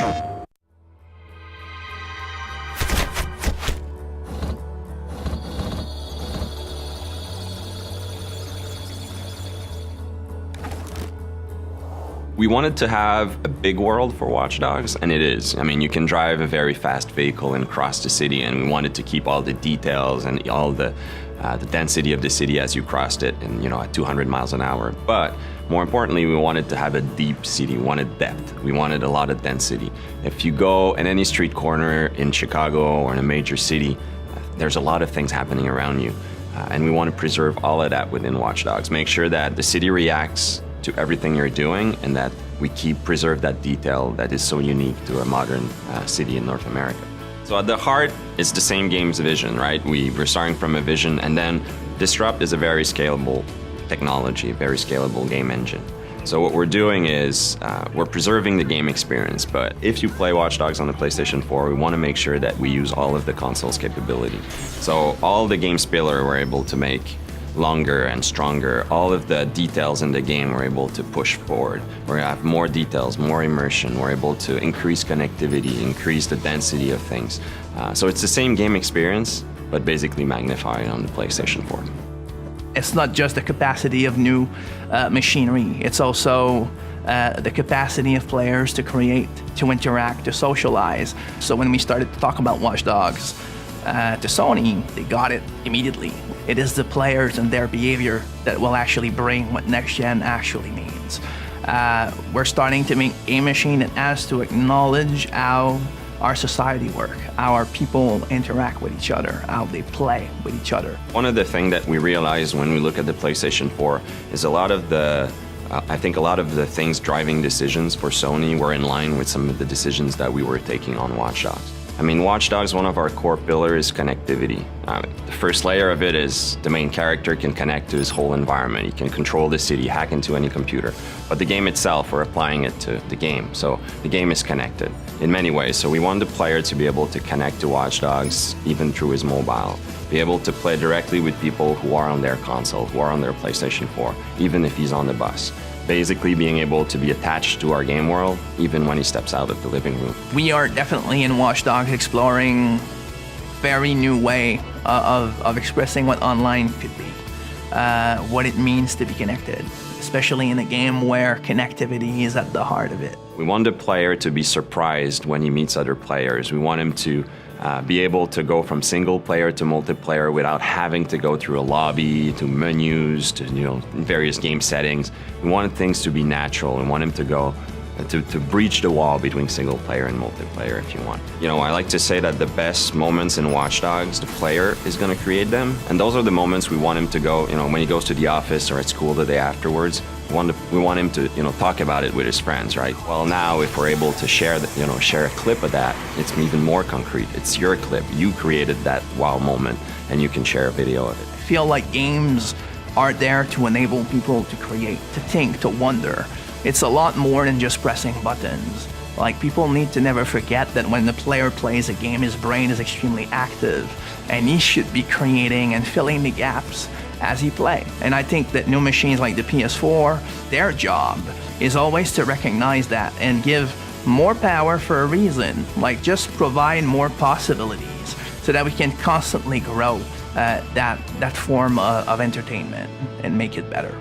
We wanted to have a big world for Watch Dogs, and it is. I mean, you can drive a very fast vehicle and cross the city, and we wanted to keep all the details and all the density of the city as you crossed it, and at 200 miles an hour. But more importantly, we wanted to have a deep city. We wanted depth. We wanted a lot of density. If you go at any street corner in Chicago or in a major city, there's a lot of things happening around you, and we want to preserve all of that within Watch Dogs. Make sure that the city reacts to everything you're doing, and that we preserve that detail that is so unique to a modern city in North America. So at the heart, it's the same game's vision, right? We're starting from a vision, and then Disrupt is a very scalable technology, a very scalable game engine. So what we're doing is we're preserving the game experience, but if you play Watch Dogs on the PlayStation 4, we want to make sure that we use all of the console's capability. So all the game spiller we're able to make longer and stronger. All of the details in the game we're able to push forward. We have more details, more immersion. We're able to increase connectivity, increase the density of things. So it's the same game experience, but basically magnified on the PlayStation 4. It's not just the capacity of new machinery, it's also the capacity of players to create, to interact, to socialize. So when we started to talk about Watch Dogs to Sony, they got it immediately. It is the players and their behavior that will actually bring what next gen actually means. We're starting to make a machine that has to acknowledge how our society work, how our people interact with each other, how they play with each other. One of the things that we realized when we look at the PlayStation 4 is I think a lot of the things driving decisions for Sony were in line with some of the decisions that we were taking on Watch Dogs. I mean, Watch Dogs, one of our core pillars is connectivity. The first layer of it is the main character can connect to his whole environment. He can control the city, hack into any computer. But the game itself, we're applying it to the game. So the game is connected in many ways. So we want the player to be able to connect to Watch Dogs even through his mobile, be able to play directly with people who are on their console, who are on their PlayStation 4, even if he's on the bus. Basically being able to be attached to our game world, even when he steps out of the living room. We are definitely in Watch Dogs exploring very new way of expressing what online could be, what it means to be connected, especially in a game where connectivity is at the heart of it. We want the player to be surprised when he meets other players. We want him to be able to go from single player to multiplayer without having to go through a lobby, to menus, to various game settings. We want things to be natural. We want him to go to breach the wall between single player and multiplayer, if you want. I like to say that the best moments in Watch Dogs, the player is going to create them, and those are the moments we want him to go. When he goes to the office or at school the day afterwards, we want him to talk about it with his friends, right? Well, now if we're able to share a clip of that, it's even more concrete. It's your clip. You created that wow moment, and you can share a video of it. I feel like games are there to enable people to create, to think, to wonder. It's a lot more than just pressing buttons. Like, people need to never forget that when the player plays a game, his brain is extremely active, and he should be creating and filling the gaps as he plays. And I think that new machines like the PS4, their job is always to recognize that and give more power for a reason, like just provide more possibilities so that we can constantly grow that form of entertainment and make it better.